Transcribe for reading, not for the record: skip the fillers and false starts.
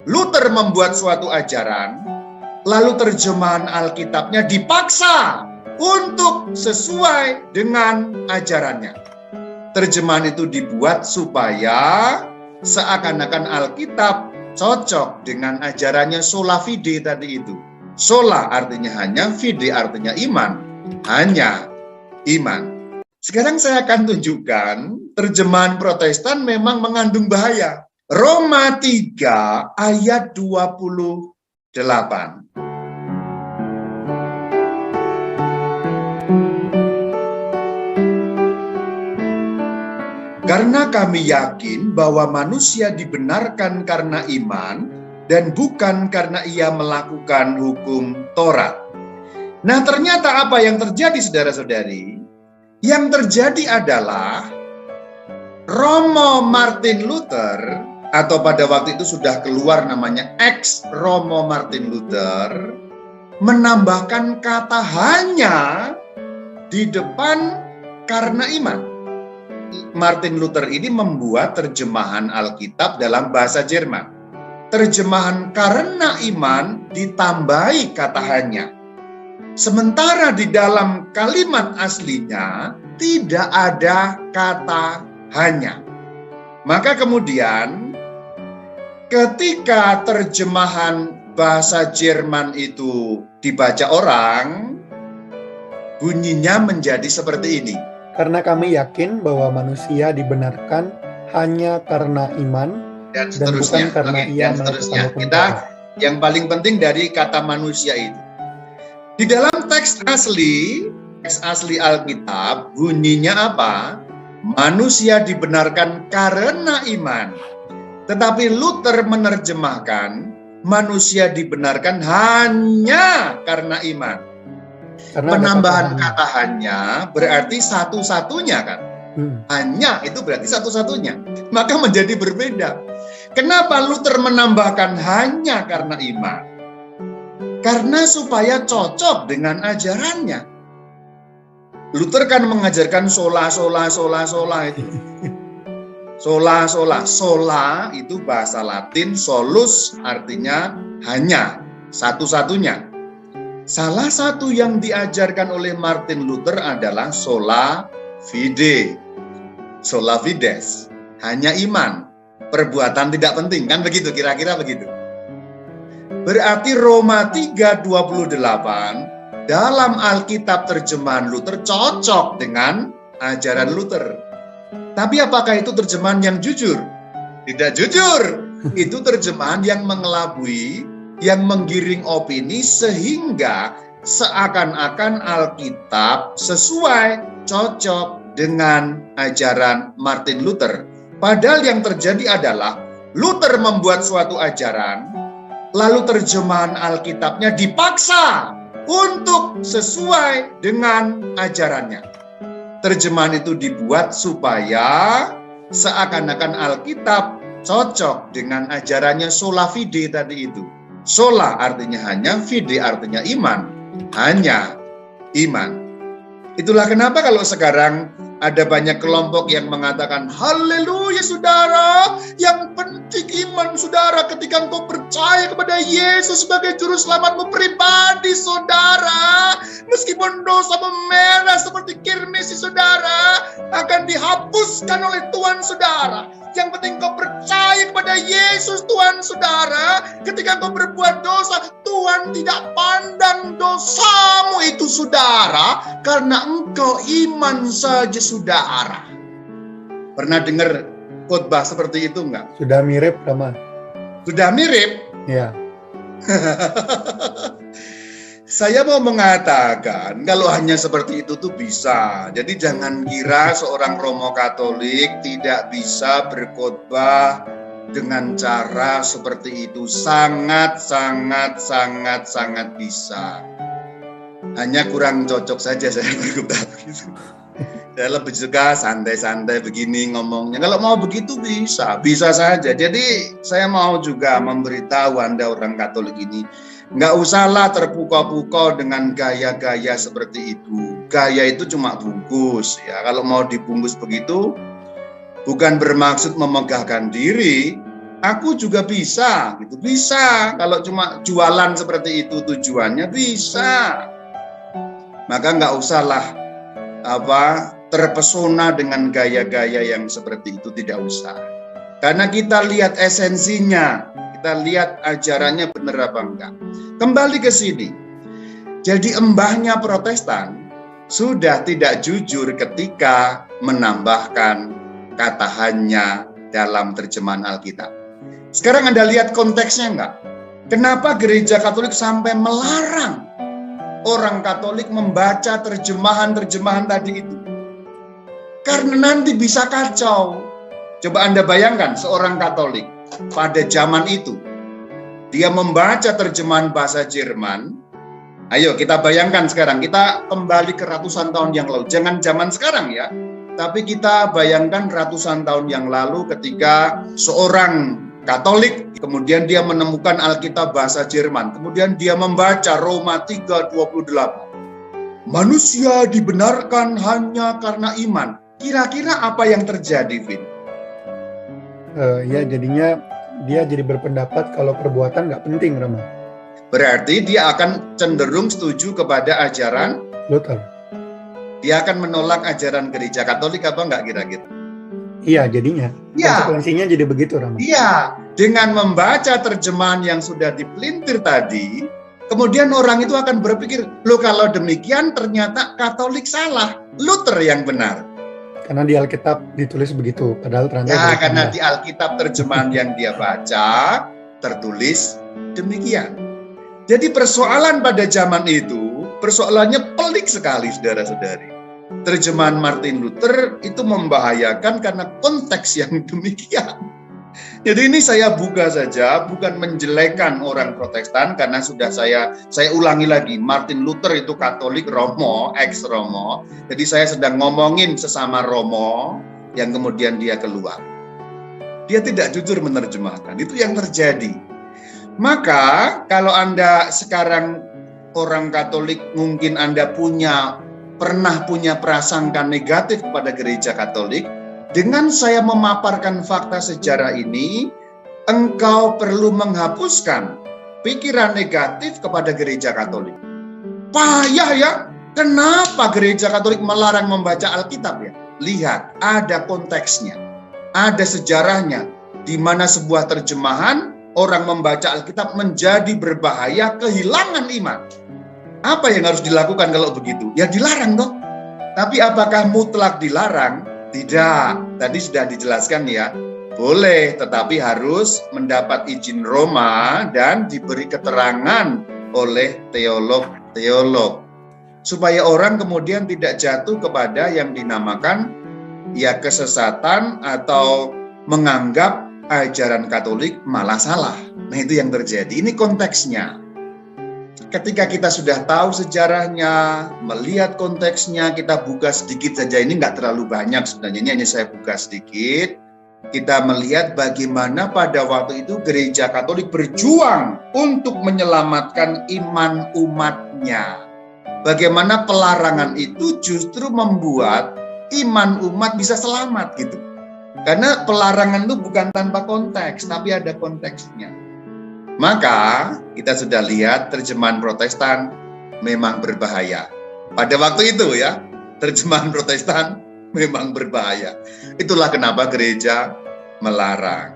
Luther membuat suatu ajaran, lalu terjemahan Alkitabnya dipaksa untuk sesuai dengan ajarannya. Terjemahan itu dibuat supaya seakan-akan Alkitab cocok dengan ajarannya sola fide tadi itu. Sola artinya hanya, fide artinya iman, hanya iman. Sekarang saya akan tunjukkan terjemahan Protestan memang mengandung bahaya. Roma 3 ayat 28. Karena kami yakin bahwa manusia dibenarkan karena iman dan bukan karena ia melakukan hukum Taurat. Nah, ternyata apa yang terjadi, saudara-saudari? Yang terjadi adalah Romo Martin Luther, atau pada waktu itu sudah keluar namanya ex Romo Martin Luther, menambahkan kata hanya di depan karena iman. Martin Luther ini membuat terjemahan Alkitab dalam bahasa Jerman. Terjemahan karena iman ditambahi kata hanya. Sementara di dalam kalimat aslinya tidak ada kata hanya. Maka kemudian ketika terjemahan bahasa Jerman itu dibaca orang, bunyinya menjadi seperti ini. Karena kami yakin bahwa manusia dibenarkan hanya karena iman dan seterusnya. bukan karena ia dan seterusnya. melakukan Kita yang paling penting dari kata manusia itu. Di dalam teks asli Alkitab bunyinya apa? Manusia dibenarkan karena iman. Tetapi Luther menerjemahkan manusia dibenarkan hanya karena iman. Karena penambahan kata hanya berarti satu-satunya kan? Hanya itu berarti satu-satunya. Maka menjadi berbeda. Kenapa Luther menambahkan hanya karena iman? Karena supaya cocok dengan ajarannya. Luther kan mengajarkan sola itu. Sola itu bahasa Latin, solus artinya hanya, satu-satunya. Salah satu yang diajarkan oleh Martin Luther adalah sola fide. Sola fides, hanya iman. Perbuatan tidak penting, kan begitu, kira-kira begitu. Berarti Roma 3:28 dalam Alkitab terjemahan Luther cocok dengan ajaran Luther. Tapi apakah itu terjemahan yang jujur? Tidak jujur. Itu terjemahan yang mengelabui, yang menggiring opini sehingga seakan-akan Alkitab sesuai, cocok dengan ajaran Martin Luther. Padahal yang terjadi adalah Luther membuat suatu ajaran, lalu terjemahan Alkitabnya dipaksa untuk sesuai dengan ajarannya. Terjemahan itu dibuat supaya seakan-akan Alkitab cocok dengan ajarannya sola fide tadi itu. Sola artinya hanya, fide artinya iman, hanya iman. Itulah kenapa kalau sekarang ada banyak kelompok yang mengatakan, haleluya saudara, yang penting iman saudara ketika engkau percaya kepada Yesus sebagai juru selamatmu pribadi saudara. Meskipun dosa memerah seperti kirmisi saudara, akan dihapuskan oleh Tuhan saudara. Yang penting kau percaya kepada Yesus Tuhan saudara. Ketika kau berbuat dosa, Tuhan tidak pandang dosamu itu saudara, karena engkau iman saja saudara. Pernah dengar khotbah seperti itu enggak? Sudah mirip sama. Sudah mirip? Ya. Saya mau mengatakan kalau hanya seperti itu tuh bisa. Jadi jangan kira seorang Romo Katolik tidak bisa berkhotbah dengan cara seperti itu. Sangat bisa. Hanya kurang cocok saja saya berkhotbah begitu. Saya lebih suka santai-santai begini ngomongnya. Kalau mau begitu bisa saja. Jadi saya mau juga memberitahu Anda orang Katolik ini, nggak usahlah terpukau-pukau dengan gaya-gaya seperti itu. Gaya itu cuma bungkus ya. Kalau mau dibungkus begitu, bukan bermaksud memegahkan diri, Aku juga bisa, gitu. Bisa. Kalau cuma jualan seperti itu tujuannya bisa. Maka nggak usahlah terpesona dengan gaya-gaya yang seperti itu, tidak usah. Karena kita lihat esensinya, kita lihat ajarannya benar apa enggak. Kembali ke sini. Jadi embahnya Protestan sudah tidak jujur ketika menambahkan kata hanya dalam terjemahan Alkitab. Sekarang Anda lihat konteksnya enggak? Kenapa gereja Katolik sampai melarang orang Katolik membaca terjemahan-terjemahan tadi itu? Karena nanti bisa kacau. Coba Anda bayangkan seorang Katolik pada zaman itu, dia membaca terjemahan bahasa Jerman. Ayo kita bayangkan sekarang, kita kembali ke ratusan tahun yang lalu. Jangan zaman sekarang ya, tapi kita bayangkan ratusan tahun yang lalu ketika seorang Katolik, kemudian dia menemukan Alkitab bahasa Jerman, kemudian dia membaca Roma 3:28. Manusia dibenarkan hanya karena iman. Kira-kira apa yang terjadi, Vin? Ya jadinya dia jadi berpendapat kalau perbuatan nggak penting, Rama. Berarti dia akan cenderung setuju kepada ajaran Luther. Dia akan menolak ajaran gereja Katolik apa enggak kira-kira? Iya, jadinya. Iya. Konsekuensinya jadi begitu, Rama. Iya, dengan membaca terjemahan yang sudah dipelintir tadi, kemudian orang itu akan berpikir, loh kalau demikian ternyata Katolik salah, Luther yang benar. Karena di Alkitab ditulis begitu, padahal ternyata Ya, karena di Alkitab terjemahan yang dia baca tertulis demikian. Jadi persoalan pada zaman itu, persoalannya pelik sekali, saudara-saudari. Terjemahan Martin Luther itu membahayakan karena konteks yang demikian. Jadi ini saya buka saja, bukan menjelekan orang Protestan, karena sudah saya ulangi lagi, Martin Luther itu Katolik Romo, ex-Romo. Jadi saya sedang ngomongin sesama Romo yang kemudian dia keluar. Dia tidak jujur menerjemahkan, itu yang terjadi. Maka kalau Anda sekarang orang Katolik, mungkin Anda pernah punya prasangka negatif kepada gereja Katolik, dengan saya memaparkan fakta sejarah ini, engkau perlu menghapuskan pikiran negatif kepada gereja Katolik. Payah ya, kenapa gereja Katolik melarang membaca Alkitab ya? Lihat, ada konteksnya, ada sejarahnya, di mana sebuah terjemahan orang membaca Alkitab menjadi berbahaya, kehilangan iman. Apa yang harus dilakukan kalau begitu? Ya dilarang toh. Tapi apakah mutlak dilarang? Tidak. Tadi sudah dijelaskan ya. Boleh, tetapi harus mendapat izin Roma dan diberi keterangan oleh teolog-teolog. Supaya orang kemudian tidak jatuh kepada yang dinamakan ya kesesatan atau menganggap ajaran Katolik malah salah. Nah itu yang terjadi. Ini konteksnya. Ketika kita sudah tahu sejarahnya, melihat konteksnya, kita buka sedikit saja. Ini nggak terlalu banyak sebenarnya, ini hanya saya buka sedikit. Kita melihat bagaimana pada waktu itu gereja Katolik berjuang untuk menyelamatkan iman umatnya. Bagaimana pelarangan itu justru membuat iman umat bisa selamat gitu. Karena pelarangan itu bukan tanpa konteks, tapi ada konteksnya. Maka kita sudah lihat terjemahan Protestan memang berbahaya. Pada waktu itu ya, terjemahan Protestan memang berbahaya. Itulah kenapa gereja melarang.